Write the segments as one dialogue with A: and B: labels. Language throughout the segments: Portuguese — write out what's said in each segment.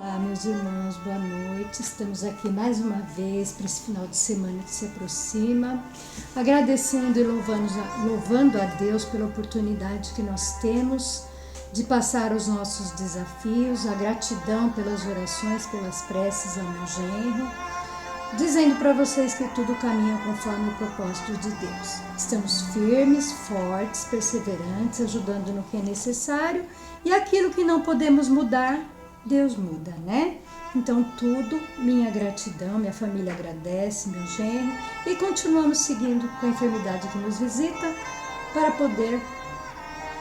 A: Olá, meus irmãos, boa noite. Estamos aqui mais uma vez para esse final de semana que se aproxima, agradecendo e louvando a Deus pela oportunidade que nós temos de passar os nossos desafios, a gratidão pelas orações, pelas preces ao meu genro, dizendo para vocês que tudo caminha conforme o propósito de Deus. Estamos firmes, fortes, perseverantes, ajudando no que é necessário, e aquilo que não podemos mudar, Deus muda, né? Então tudo, minha gratidão, minha família agradece, meu genro, e continuamos seguindo com a enfermidade que nos visita para poder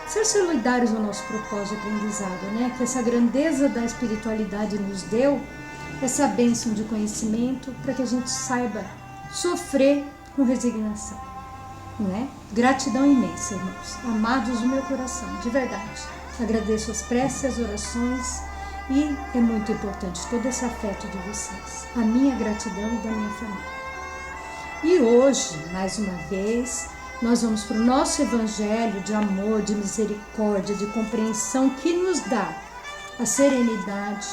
A: ser solidários ao nosso propósito de aprendizado, né? Que essa grandeza da espiritualidade nos deu, essa bênção de conhecimento, para que a gente saiba sofrer com resignação, né? Gratidão imensa, irmãos, amados do meu coração, de verdade. Agradeço as preces, as orações, e é muito importante todo esse afeto de vocês, a minha gratidão e da minha família. E hoje, mais uma vez, nós vamos para o nosso evangelho de amor, de misericórdia, de compreensão, que nos dá a serenidade,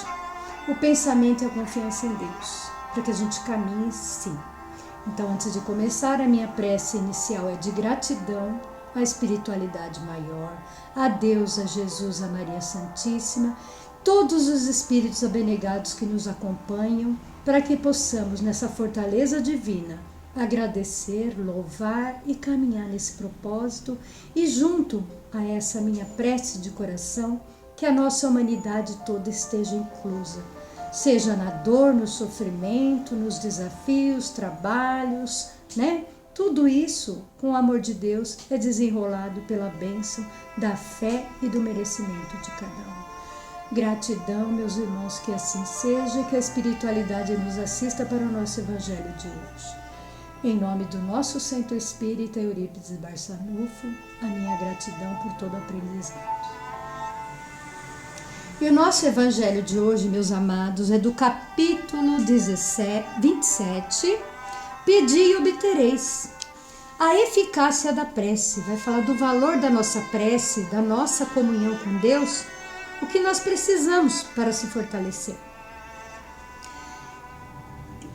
A: o pensamento e a confiança em Deus, para que a gente caminhe sim. Então, antes de começar, a minha prece inicial é de gratidão à espiritualidade maior, a Deus, a Jesus, a Maria Santíssima, todos os espíritos abnegados que nos acompanham, para que possamos, nessa fortaleza divina, agradecer, louvar e caminhar nesse propósito, e junto a essa minha prece de coração, que a nossa humanidade toda esteja inclusa, seja na dor, no sofrimento, nos desafios, trabalhos, né? Tudo isso, com o amor de Deus, é desenrolado pela bênção da fé e do merecimento de cada um. Gratidão, meus irmãos, que assim seja, e que a espiritualidade nos assista para o nosso evangelho de hoje. Em nome do nosso Santo Espírito Eurípides Barçanufo, a minha gratidão por todo o aprendizado. E o nosso evangelho de hoje, meus amados, é do capítulo 27, Pedi e obtereis. A eficácia da prece, vai falar do valor da nossa prece, da nossa comunhão com Deus, o que nós precisamos para se fortalecer.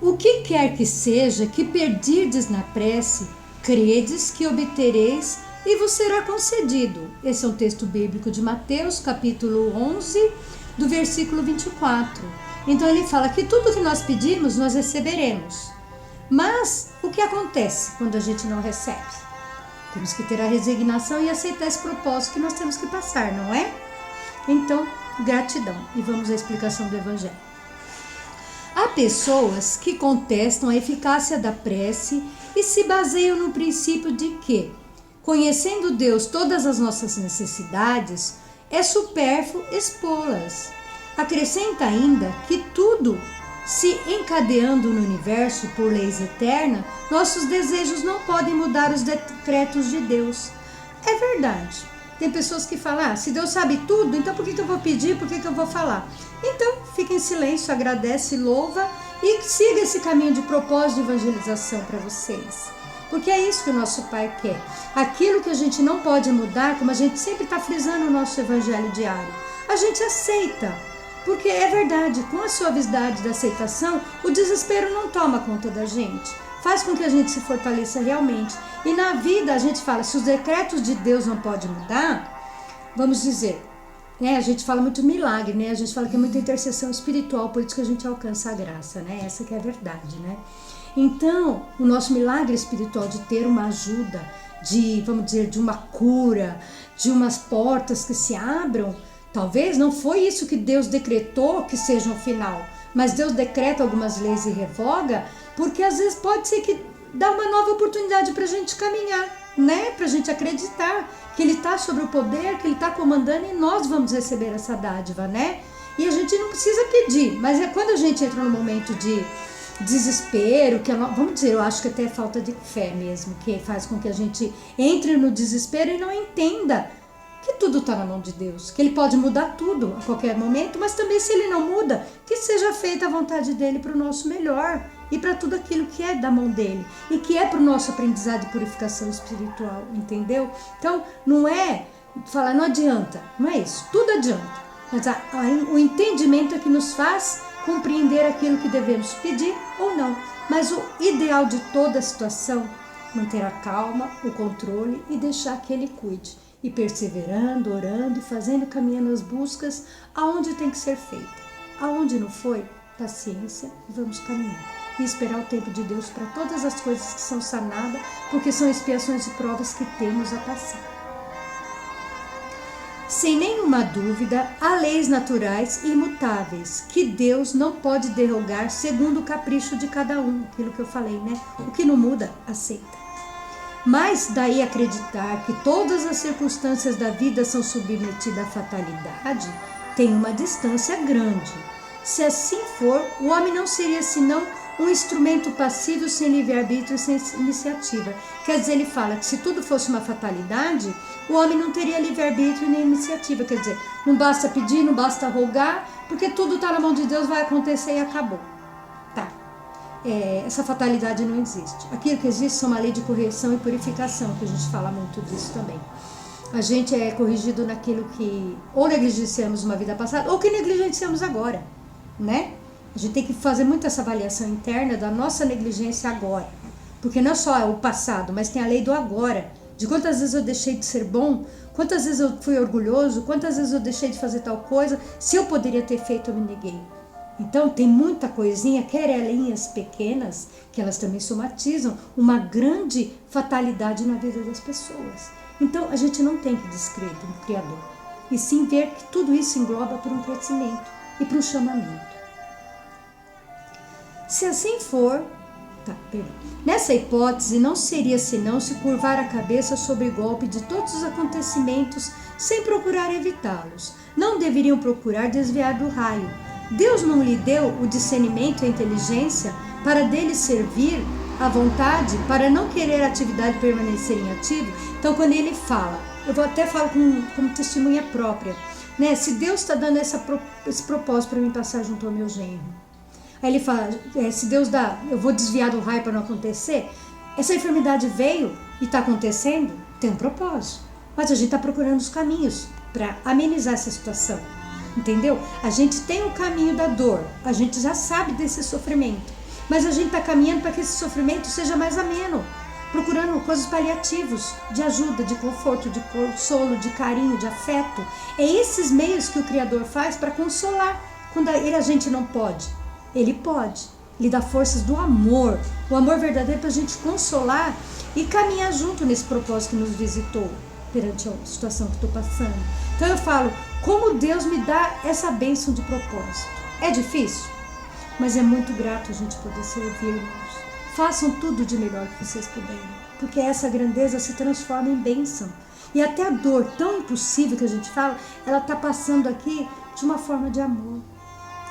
A: O que quer que seja que pedirdes na prece, credes que obtereis e vos será concedido. Esse é um texto bíblico de Mateus, capítulo 11, do versículo 24. Então ele fala que tudo que nós pedimos, nós receberemos. Mas o que acontece quando a gente não recebe? Temos que ter a resignação e aceitar esse propósito que nós temos que passar, não é? Então, gratidão. E vamos à explicação do Evangelho. Há pessoas que contestam a eficácia da prece e se baseiam no princípio de que, conhecendo Deus todas as nossas necessidades, é supérfluo expô-las. Acrescenta ainda que tudo se encadeando no universo por leis eternas, nossos desejos não podem mudar os decretos de Deus. É verdade. Tem pessoas que falam, se Deus sabe tudo, então por que eu vou pedir, por que eu vou falar? Então, fica em silêncio, agradece, louva e siga esse caminho de propósito de evangelização para vocês. Porque é isso que o nosso Pai quer. Aquilo que a gente não pode mudar, como a gente sempre está frisando no nosso evangelho diário, a gente aceita. Porque é verdade, com a suavidade da aceitação, o desespero não toma conta da gente. Faz com que a gente se fortaleça realmente. E na vida a gente fala, se os decretos de Deus não podem mudar, vamos dizer, né? A gente fala muito milagre, né? A gente fala que é muita intercessão espiritual, por isso que a gente alcança a graça, né? Essa que é a verdade, né? Então, o nosso milagre espiritual de ter uma ajuda, de, vamos dizer, de uma cura, de umas portas que se abram, talvez não foi isso que Deus decretou que seja o final, mas Deus decreta algumas leis e revoga, porque às vezes pode ser que dá uma nova oportunidade para a gente caminhar, né? Para a gente acreditar que Ele está sobre o poder, que Ele está comandando e nós vamos receber essa dádiva, né? E a gente não precisa pedir, mas é quando a gente entra num momento de desespero, que vamos dizer, eu acho que até é falta de fé mesmo, que faz com que a gente entre no desespero e não entenda que tudo está na mão de Deus, que Ele pode mudar tudo a qualquer momento, mas também se Ele não muda, que seja feita a vontade dEle para o nosso melhor e para tudo aquilo que é da mão dEle e que é para o nosso aprendizado de purificação espiritual, entendeu? Então, não é falar, não adianta, não é isso, tudo adianta. Mas o entendimento é que nos faz compreender aquilo que devemos pedir ou não. Mas o ideal de toda a situação, manter a calma, o controle e deixar que Ele cuide. E perseverando, orando e fazendo, caminhando as buscas aonde tem que ser feita. Aonde não foi, paciência e vamos caminhar. E esperar o tempo de Deus para todas as coisas que são sanadas, porque são expiações e provas que temos a passar. Sem nenhuma dúvida, há leis naturais e imutáveis, que Deus não pode derrogar segundo o capricho de cada um. Aquilo que eu falei, né? O que não muda, aceita. Mas daí acreditar que todas as circunstâncias da vida são submetidas à fatalidade, tem uma distância grande. Se assim for, o homem não seria senão um instrumento passivo sem livre-arbítrio e sem iniciativa. Quer dizer, ele fala que se tudo fosse uma fatalidade, o homem não teria livre-arbítrio nem iniciativa. Quer dizer, não basta pedir, não basta rogar, porque tudo está na mão de Deus, vai acontecer e acabou. Tá. Essa fatalidade não existe. Aquilo que existe é uma lei de correção e purificação, que a gente fala muito disso também. A gente é corrigido naquilo que ou negligenciamos uma vida passada ou que negligenciamos agora, né? A gente tem que fazer muito essa avaliação interna da nossa negligência agora, porque não só é o passado, mas tem a lei do agora, de quantas vezes eu deixei de ser bom, quantas vezes eu fui orgulhoso, quantas vezes eu deixei de fazer tal coisa, se eu poderia ter feito, eu me neguei. Então tem muita coisinha, querelinhas pequenas, que elas também somatizam uma grande fatalidade na vida das pessoas. Então a gente não tem que descrer do Criador, e sim ver que tudo isso engloba para um crescimento e para um chamamento. Se assim for, nessa hipótese não seria senão se curvar a cabeça sob o golpe de todos os acontecimentos sem procurar evitá-los. Não deveriam procurar desviar do raio. Deus não lhe deu o discernimento e a inteligência para dele servir à vontade, para não querer a atividade permanecer inativo. Então quando ele fala, eu vou até falar como testemunha própria, né? Se Deus está dando esse propósito para mim passar junto ao meu genro, aí ele fala, se Deus dá, eu vou desviar do raio para não acontecer, essa enfermidade veio e está acontecendo, tem um propósito. Mas a gente está procurando os caminhos para amenizar essa situação, entendeu? A gente tem o caminho da dor, a gente já sabe desse sofrimento, mas a gente está caminhando para que esse sofrimento seja mais ameno, procurando coisas paliativos, de ajuda, de conforto, de consolo, de carinho, de afeto. É esses meios que o Criador faz para consolar, quando a gente não pode. Ele pode, Ele dá forças do amor, o amor verdadeiro para a gente consolar e caminhar junto nesse propósito que nos visitou perante a situação que estou passando. Então eu falo, como Deus me dá essa bênção de propósito. É difícil, mas é muito grato a gente poder servir, irmãos. Façam tudo de melhor que vocês puderem, porque essa grandeza se transforma em bênção. E até a dor tão impossível que a gente fala, ela está passando aqui de uma forma de amor.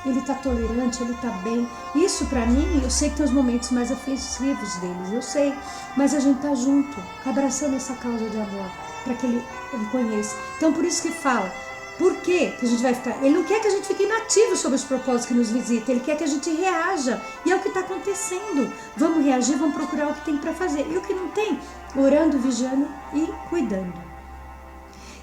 A: Ele está tolerante, ele está bem. Isso para mim, eu sei que tem os momentos mais aflitivos deles, eu sei. Mas a gente está junto, abraçando essa causa de amor, para que ele conheça. Então por isso que fala, por que a gente vai ficar? Ele não quer que a gente fique inativo sobre os propósitos que nos visitam, ele quer que a gente reaja. E é o que está acontecendo. Vamos reagir, vamos procurar o que tem para fazer. E o que não tem, orando, vigiando e cuidando.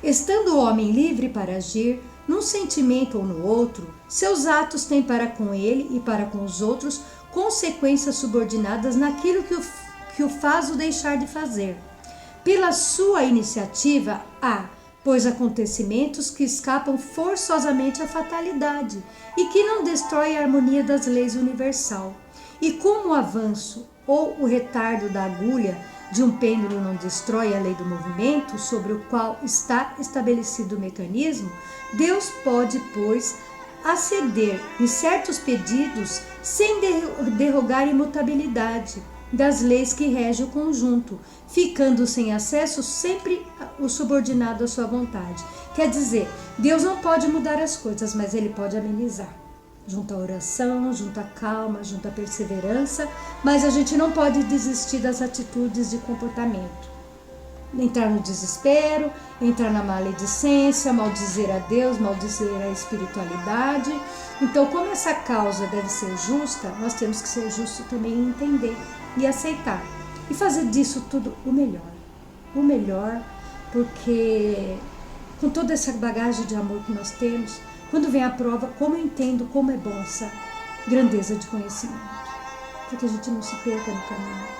A: Estando o homem livre para agir, num sentimento ou no outro, seus atos têm para com ele e para com os outros consequências subordinadas naquilo que o faz o deixar de fazer. Pela sua iniciativa há, pois, acontecimentos que escapam forçosamente à fatalidade e que não destroem a harmonia das leis universal. E como o avanço ou o retardo da agulha de um pêndulo não destrói a lei do movimento sobre o qual está estabelecido o mecanismo, Deus pode, pois, aceder em certos pedidos sem derrogar a imutabilidade das leis que regem o conjunto, ficando sem acesso sempre o subordinado à sua vontade. Quer dizer, Deus não pode mudar as coisas, mas Ele pode amenizar. Junto à oração, junto à calma, junto à perseverança, mas a gente não pode desistir das atitudes de comportamento. Entrar no desespero, entrar na maledicência, maldizer a Deus, maldizer a espiritualidade. Então, como essa causa deve ser justa, nós temos que ser justos também em entender e aceitar. E fazer disso tudo o melhor. O melhor, porque com toda essa bagagem de amor que nós temos, Quando vem a prova, como eu entendo como é bom essa grandeza de conhecimento, para que a gente não se perca no caminho.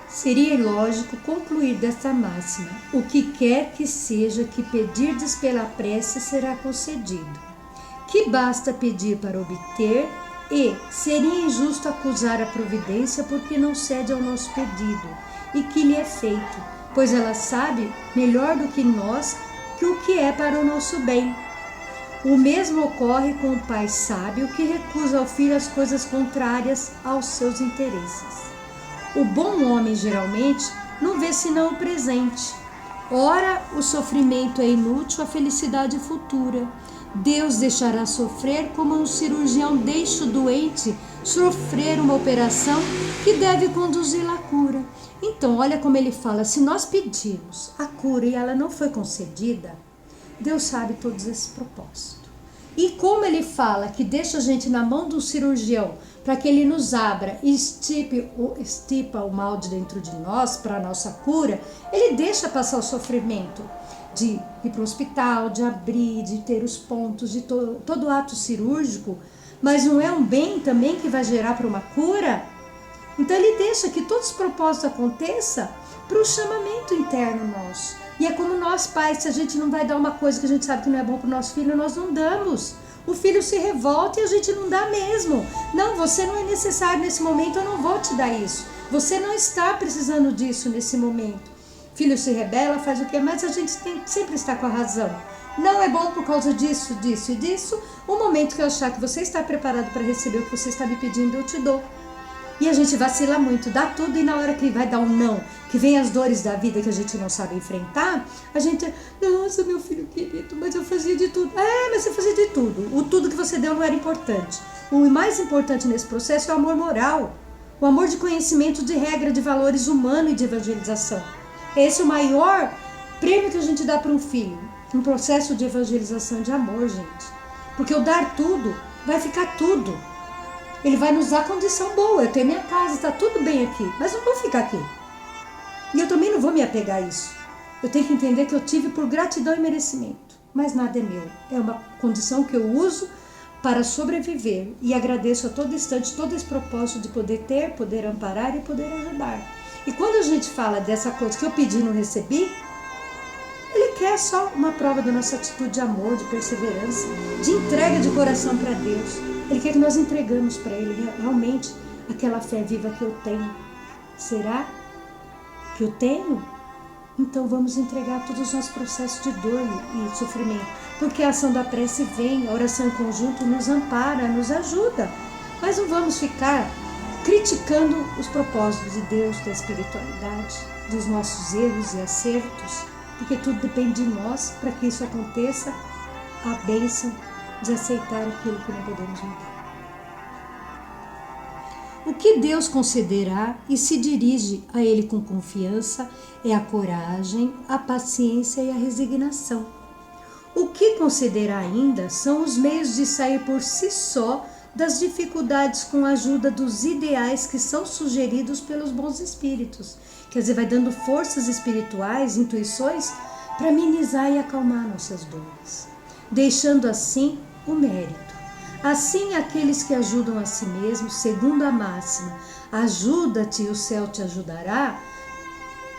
A: Seria ilógico concluir desta máxima: o que quer que seja que pedirdes pela prece será concedido, que basta pedir para obter, e seria injusto acusar a providência porque não cede ao nosso pedido e que lhe é feito, pois ela sabe melhor do que nós que o que é para o nosso bem. O mesmo ocorre com o pai sábio que recusa ao filho as coisas contrárias aos seus interesses. O bom homem geralmente não vê senão o presente. Ora, o sofrimento é inútil à felicidade futura. Deus deixará sofrer como um cirurgião deixa o doente sofrer uma operação que deve conduzi-lo à cura. Então, olha como ele fala, se nós pedirmos a cura e ela não foi concedida, Deus sabe todos esses propósitos. E como ele fala que deixa a gente na mão do cirurgião para que ele nos abra e estipa o mal de dentro de nós para a nossa cura, ele deixa passar o sofrimento de ir para o hospital, de abrir, de ter os pontos, de todo ato cirúrgico, mas não é um bem também que vai gerar para uma cura? Então ele deixa que todos os propósitos aconteçam para o chamamento interno nosso. E é como nós pais, se a gente não vai dar uma coisa que a gente sabe que não é bom para o nosso filho, nós não damos. O filho se revolta e a gente não dá mesmo. Não, você não é necessário nesse momento, eu não vou te dar isso. Você não está precisando disso nesse momento. Filho se rebela, faz o quê? Mas a gente tem que sempre estar com a razão. Não é bom por causa disso, disso e disso. O momento que eu achar que você está preparado para receber o que você está me pedindo, eu te dou. E a gente vacila muito, dá tudo e na hora que vai dar um não, que vem as dores da vida que a gente não sabe enfrentar, a gente, nossa, meu filho querido, mas eu fazia de tudo. Mas você fazia de tudo. O tudo que você deu não era importante. O mais importante nesse processo é o amor moral, o amor de conhecimento, de regra, de valores humanos e de evangelização. Esse é o maior prêmio que a gente dá para um filho, um processo de evangelização de amor, gente. Porque o dar tudo vai ficar tudo. Ele vai nos dar condição boa. Eu tenho minha casa, está tudo bem aqui, mas não vou ficar aqui. E eu também não vou me apegar a isso. Eu tenho que entender que eu tive por gratidão e merecimento. Mas nada é meu. É uma condição que eu uso para sobreviver. E agradeço a todo instante todo esse propósito de poder ter, poder amparar e poder ajudar. E quando a gente fala dessa coisa que eu pedi e não recebi, ele quer só uma prova da nossa atitude de amor, de perseverança, de entrega de coração para Deus. Ele quer que nós entregamos para Ele realmente aquela fé viva que eu tenho. Será que eu tenho? Então vamos entregar todos os nossos processos de dor e sofrimento. Porque a ação da prece vem, a oração em conjunto nos ampara, nos ajuda. Mas não vamos ficar criticando os propósitos de Deus, da espiritualidade, dos nossos erros e acertos. Porque tudo depende de nós para que isso aconteça, a bênção de aceitar aquilo que não podemos mudar. O que Deus concederá e se dirige a Ele com confiança é a coragem, a paciência e a resignação. O que concederá ainda são os meios de sair por si só das dificuldades com a ajuda dos ideais que são sugeridos pelos bons espíritos. Quer dizer, vai dando forças espirituais, intuições, para amenizar e acalmar nossas dores, deixando assim o mérito. Assim, aqueles que ajudam a si mesmos, segundo a máxima, ajuda-te e o céu te ajudará,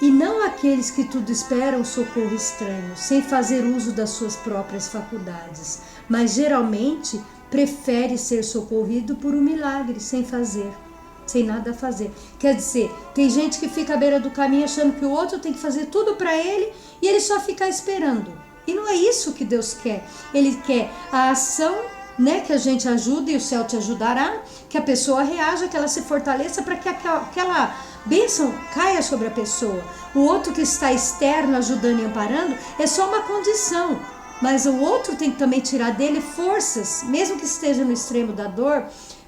A: e não aqueles que tudo esperam socorro estranho, sem fazer uso das suas próprias faculdades, mas geralmente prefere ser socorrido por um milagre, sem nada a fazer. Quer dizer, tem gente que fica à beira do caminho achando que o outro tem que fazer tudo para ele e ele só ficar esperando. E não é isso que Deus quer. Ele quer a ação, que a gente ajude e o céu te ajudará, que a pessoa reaja, que ela se fortaleça para que aquela bênção caia sobre a pessoa. O outro que está externo, ajudando e amparando, é só uma condição. Mas o outro tem que também tirar dele forças, mesmo que esteja no extremo da dor,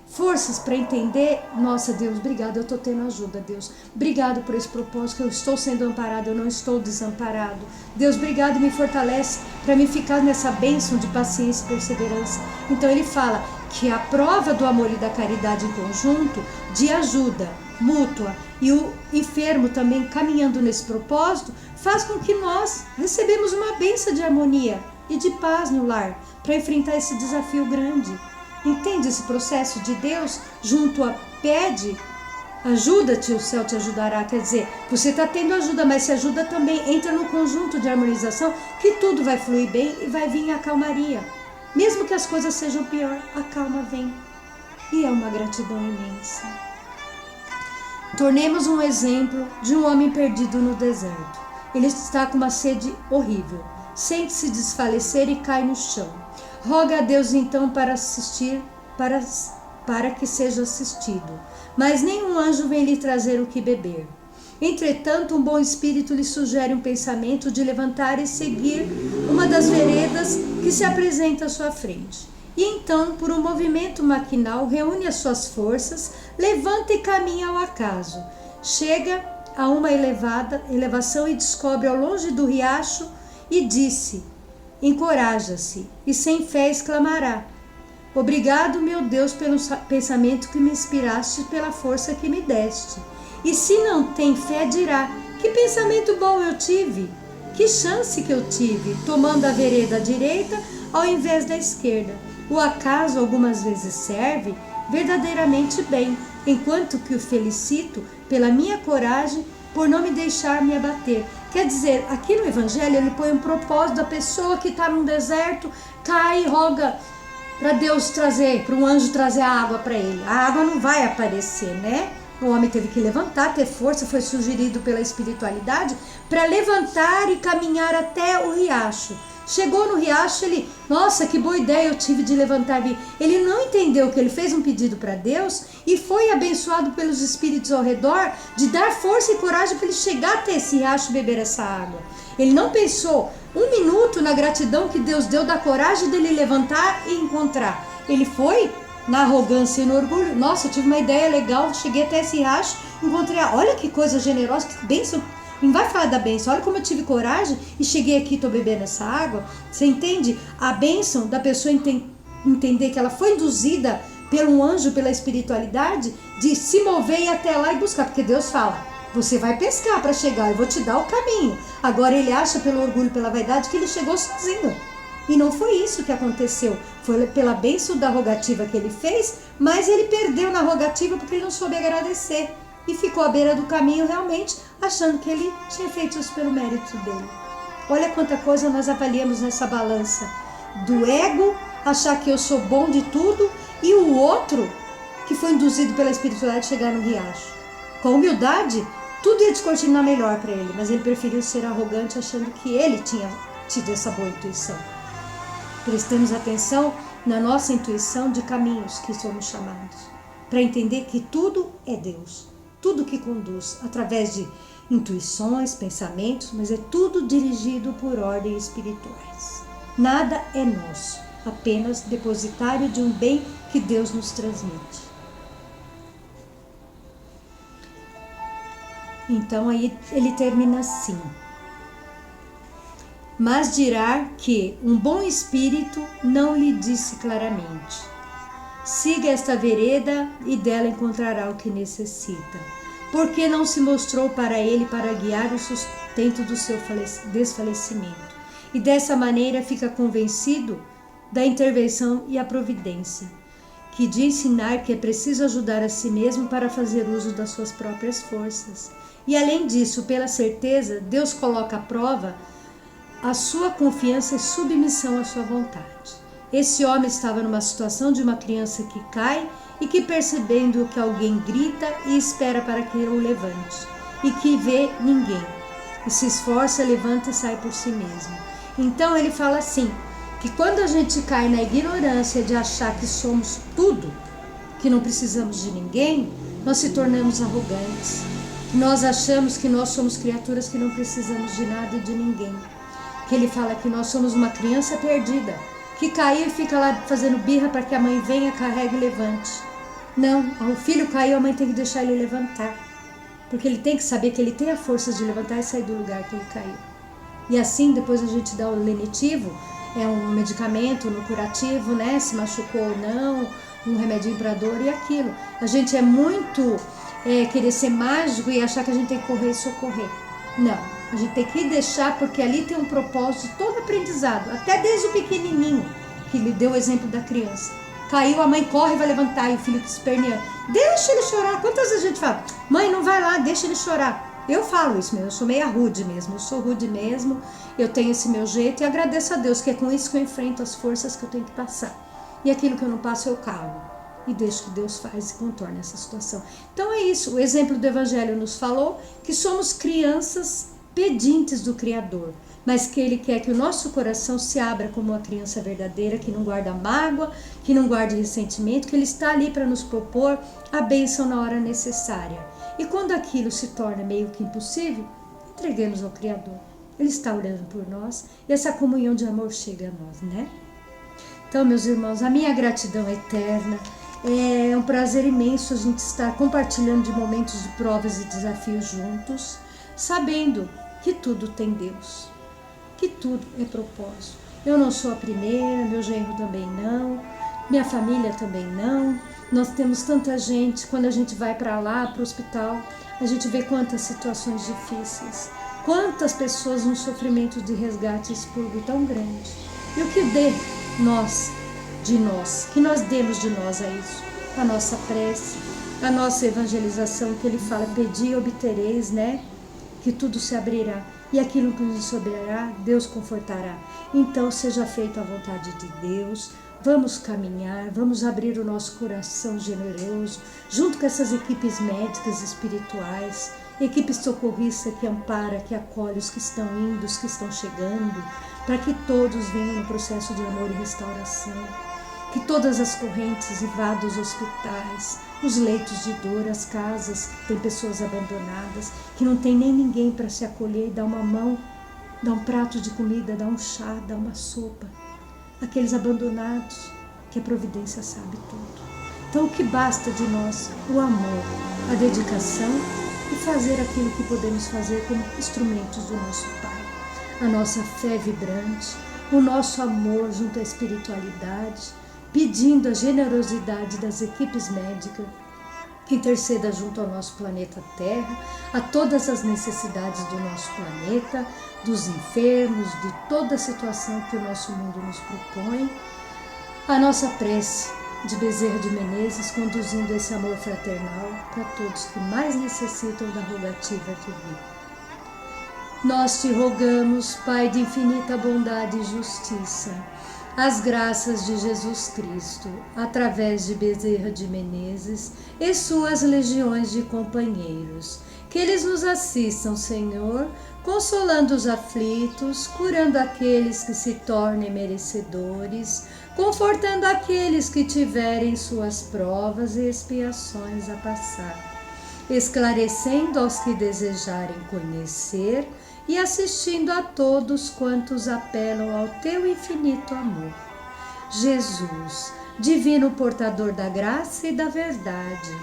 A: forças para entender, nossa Deus, obrigado, eu estou tendo ajuda, Deus. Obrigado por esse propósito, que eu estou sendo amparado, eu não estou desamparado. Deus, obrigado, me fortalece para mim ficar nessa bênção de paciência e perseverança. Então ele fala que a prova do amor e da caridade em conjunto, de ajuda, mútua e o enfermo também caminhando nesse propósito, faz com que nós recebemos uma bênção de harmonia e de paz no lar para enfrentar esse desafio grande. Entende esse processo de Deus junto a pede, ajuda-te, o céu te ajudará. Quer dizer, você está tendo ajuda, mas se ajuda também, entra no conjunto de harmonização que tudo vai fluir bem e vai vir a calmaria. Mesmo que as coisas sejam pior, a calma vem. E é uma gratidão imensa. Tornemos um exemplo de um homem perdido no deserto. Ele está com uma sede horrível. Sente-se desfalecer e cai no chão. Roga a Deus então para que seja assistido. Mas nenhum anjo vem lhe trazer o que beber. Entretanto, um bom espírito lhe sugere um pensamento de levantar e seguir uma das veredas que se apresenta à sua frente. E então, por um movimento maquinal, reúne as suas forças, levanta e caminha ao acaso. Chega a uma elevação e descobre ao longe do riacho e disse: encoraja-se, e sem fé exclamará: obrigado, meu Deus, pelo pensamento que me inspiraste, pela força que me deste. E se não tem fé, dirá: que pensamento bom eu tive, que chance que eu tive, tomando a vereda direita ao invés da esquerda. O acaso algumas vezes serve verdadeiramente bem, enquanto que o felicito pela minha coragem por não me deixar me abater. Quer dizer, aqui no Evangelho ele põe um propósito da pessoa que está num deserto, cai e roga para Deus trazer, para um anjo trazer a água para ele. A água não vai aparecer, né? O homem teve que levantar, ter força, foi sugerido pela espiritualidade para levantar e caminhar até o riacho. Chegou no riacho, ele, nossa, que boa ideia eu tive de levantar e vir. Ele não entendeu que ele fez um pedido para Deus e foi abençoado pelos espíritos ao redor de dar força e coragem para ele chegar até esse riacho e beber essa água. Ele não pensou um minuto na gratidão que Deus deu da coragem dele levantar e encontrar. Ele foi na arrogância e no orgulho. Nossa, eu tive uma ideia legal, cheguei até esse riacho, encontrei, olha que coisa generosa, que bênção. Não vai falar da bênção, olha como eu tive coragem e cheguei aqui e estou bebendo essa água. Você entende? A bênção da pessoa entender que ela foi induzida pelo anjo, pela espiritualidade, de se mover e ir até lá e buscar. Porque Deus fala, você vai pescar para chegar, eu vou te dar o caminho. Agora ele acha pelo orgulho, pela vaidade, que ele chegou sozinho. E não foi isso que aconteceu. Foi pela bênção da rogativa que ele fez, mas ele perdeu na rogativa porque ele não soube agradecer. E ficou à beira do caminho realmente, achando que ele tinha feito isso pelo mérito dele. Olha quanta coisa nós avaliamos nessa balança. Do ego, achar que eu sou bom de tudo, e o outro, que foi induzido pela espiritualidade, chegar no riacho. Com humildade, tudo ia descortinar melhor para ele, mas ele preferiu ser arrogante, achando que ele tinha tido essa boa intuição. Prestemos atenção na nossa intuição de caminhos que somos chamados, para entender que tudo é Deus. Tudo que conduz através de intuições, pensamentos, mas é tudo dirigido por ordens espirituais. Nada é nosso, apenas depositário de um bem que Deus nos transmite. Então aí ele termina assim: mas dirá que um bom espírito não lhe disse claramente: siga esta vereda e dela encontrará o que necessita, porque não se mostrou para ele para guiar o sustento do seu desfalecimento. E dessa maneira fica convencido da intervenção e a providência, que de ensinar que é preciso ajudar a si mesmo para fazer uso das suas próprias forças. E além disso, pela certeza, Deus coloca à prova a sua confiança e submissão à sua vontade. Esse homem estava numa situação de uma criança que cai e que, percebendo que alguém grita e espera para que o levante, e que vê ninguém, e se esforça, levanta e sai por si mesmo. Então ele fala assim, que quando a gente cai na ignorância de achar que somos tudo, que não precisamos de ninguém, nós se tornamos arrogantes. Nós achamos que nós somos criaturas que não precisamos de nada e de ninguém. Que ele fala que nós somos uma criança perdida, que caiu e fica lá fazendo birra para que a mãe venha, carregue e levante. Não, o filho caiu, a mãe tem que deixar ele levantar. Porque ele tem que saber que ele tem a força de levantar e sair do lugar que ele caiu. E assim, depois a gente dá o lenitivo, é um medicamento no curativo, né? Se machucou ou não, um remedinho para dor e aquilo. A gente é muito querer ser mágico e achar que a gente tem que correr e socorrer. Não, a gente tem que deixar, porque ali tem um propósito de todo aprendizado, até desde o pequenininho, que lhe deu o exemplo da criança. Caiu, a mãe corre, vai levantar, e o filho que esperneia. Deixa ele chorar. Quantas vezes a gente fala, mãe, não vai lá, deixa ele chorar. Eu falo isso mesmo, eu sou meio rude mesmo, eu sou rude mesmo, eu tenho esse meu jeito e agradeço a Deus, que é com isso que eu enfrento as forças que eu tenho que passar. E aquilo que eu não passo, eu calo. E deixo que Deus faz e contorne essa situação. Então é isso, o exemplo do Evangelho nos falou que somos crianças pedintes do Criador, mas que Ele quer que o nosso coração se abra como uma criança verdadeira, que não guarda mágoa, que não guarde ressentimento, que Ele está ali para nos propor a bênção na hora necessária. E quando aquilo se torna meio que impossível, entreguemos ao Criador. Ele está orando por nós e essa comunhão de amor chega a nós, né? Então, meus irmãos, a minha gratidão é eterna. É um prazer imenso a gente estar compartilhando de momentos de provas e desafios juntos, sabendo que tudo tem Deus, que tudo é propósito. Eu não sou a primeira, meu genro também não, minha família também não. Nós temos tanta gente, quando a gente vai para lá, para o hospital, a gente vê quantas situações difíceis, quantas pessoas num sofrimento de resgate expurgo tão grande. E o que de nós, que nós demos de nós a isso, a nossa prece, a nossa evangelização, que ele fala, pedi e obtereis, né? Que tudo se abrirá, e aquilo que nos sobrará, Deus confortará. Então seja feita a vontade de Deus, vamos caminhar, vamos abrir o nosso coração generoso, junto com essas equipes médicas espirituais, equipe socorrista que ampara, que acolhe os que estão indo, os que estão chegando, para que todos venham no processo de amor e restauração. Que todas as correntes invadam os hospitais, os leitos de dor, as casas que tem pessoas abandonadas, que não tem nem ninguém para se acolher e dar uma mão, dar um prato de comida, dar um chá, dar uma sopa. Aqueles abandonados, que a providência sabe tudo. Então o que basta de nós? O amor, a dedicação e fazer aquilo que podemos fazer como instrumentos do nosso Pai. A nossa fé vibrante, o nosso amor junto à espiritualidade, pedindo a generosidade das equipes médicas, que interceda junto ao nosso planeta Terra, a todas as necessidades do nosso planeta, dos enfermos, de toda a situação que o nosso mundo nos propõe. A nossa prece de Bezerra de Menezes, conduzindo esse amor fraternal para todos que mais necessitam da rogativa divina. Nós te rogamos, Pai de infinita bondade e justiça, as graças de Jesus Cristo, através de Bezerra de Menezes e suas legiões de companheiros, que eles nos assistam, Senhor, consolando os aflitos, curando aqueles que se tornem merecedores, confortando aqueles que tiverem suas provas e expiações a passar, esclarecendo aos que desejarem conhecer e assistindo a todos quantos apelam ao teu infinito amor. Jesus, divino portador da graça e da verdade,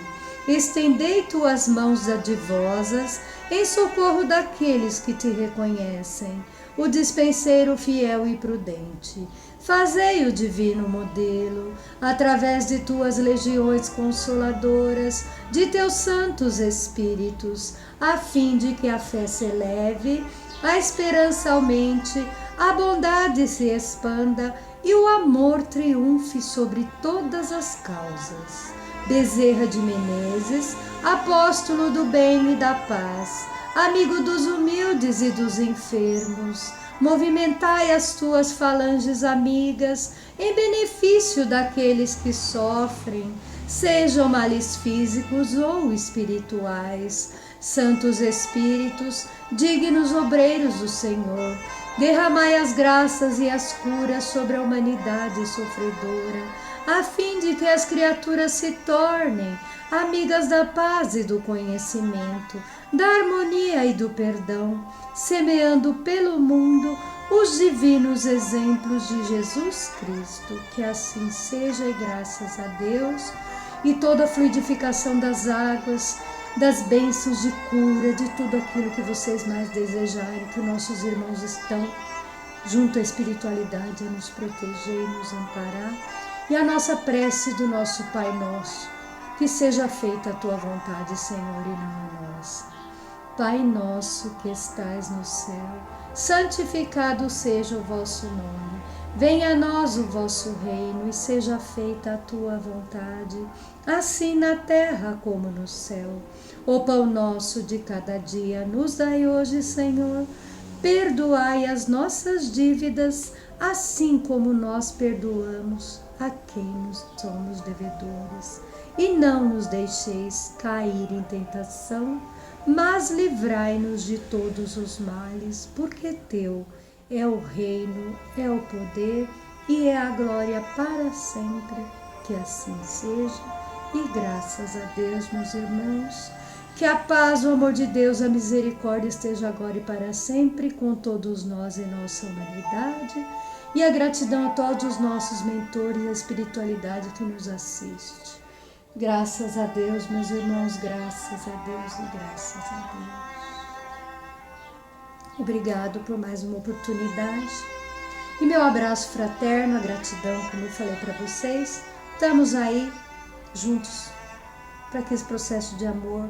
A: estendei tuas mãos dadivosas em socorro daqueles que te reconhecem, o dispenseiro fiel e prudente. Fazei o divino modelo, através de tuas legiões consoladoras, de teus santos espíritos, a fim de que a fé se eleve, a esperança aumente, a bondade se expanda e o amor triunfe sobre todas as causas. Bezerra de Menezes, apóstolo do bem e da paz, amigo dos humildes e dos enfermos, movimentai as tuas falanges amigas em benefício daqueles que sofrem, sejam males físicos ou espirituais. Santos Espíritos, dignos obreiros do Senhor, derramai as graças e as curas sobre a humanidade sofredora, a fim de que as criaturas se tornem amigas da paz e do conhecimento, da harmonia e do perdão, semeando pelo mundo os divinos exemplos de Jesus Cristo. Que assim seja, e graças a Deus, e toda a fluidificação das águas, das bênçãos de cura, de tudo aquilo que vocês mais desejarem, que nossos irmãos estão junto à espiritualidade a nos proteger e nos amparar. E a nossa prece do nosso Pai Nosso, Que seja feita a tua vontade, Senhor, e não a nossa. Pai nosso que estais no céu, santificado seja o vosso nome. Venha a nós o vosso reino e seja feita a tua vontade, assim na terra como no céu. O pão nosso de cada dia nos dai hoje, Senhor. Perdoai as nossas dívidas, assim como nós perdoamos a quem nos somos devedores. E não nos deixeis cair em tentação, mas livrai-nos de todos os males, porque teu é o reino, é o poder e é a glória para sempre. Que assim seja, e graças a Deus, meus irmãos, que a paz, o amor de Deus, a misericórdia esteja agora e para sempre com todos nós em nossa humanidade, e a gratidão a todos os nossos mentores e a espiritualidade que nos assiste. Graças a Deus, meus irmãos, graças a Deus e graças a Deus. Obrigado por mais uma oportunidade. E meu abraço fraterno, a gratidão, como eu falei para vocês. Estamos aí juntos para que esse processo de amor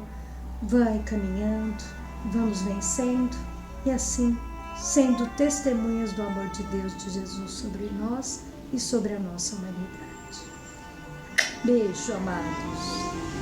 A: vai caminhando, vamos vencendo e assim sendo testemunhas do amor de Deus, de Jesus sobre nós e sobre a nossa humanidade. Beijo, amados.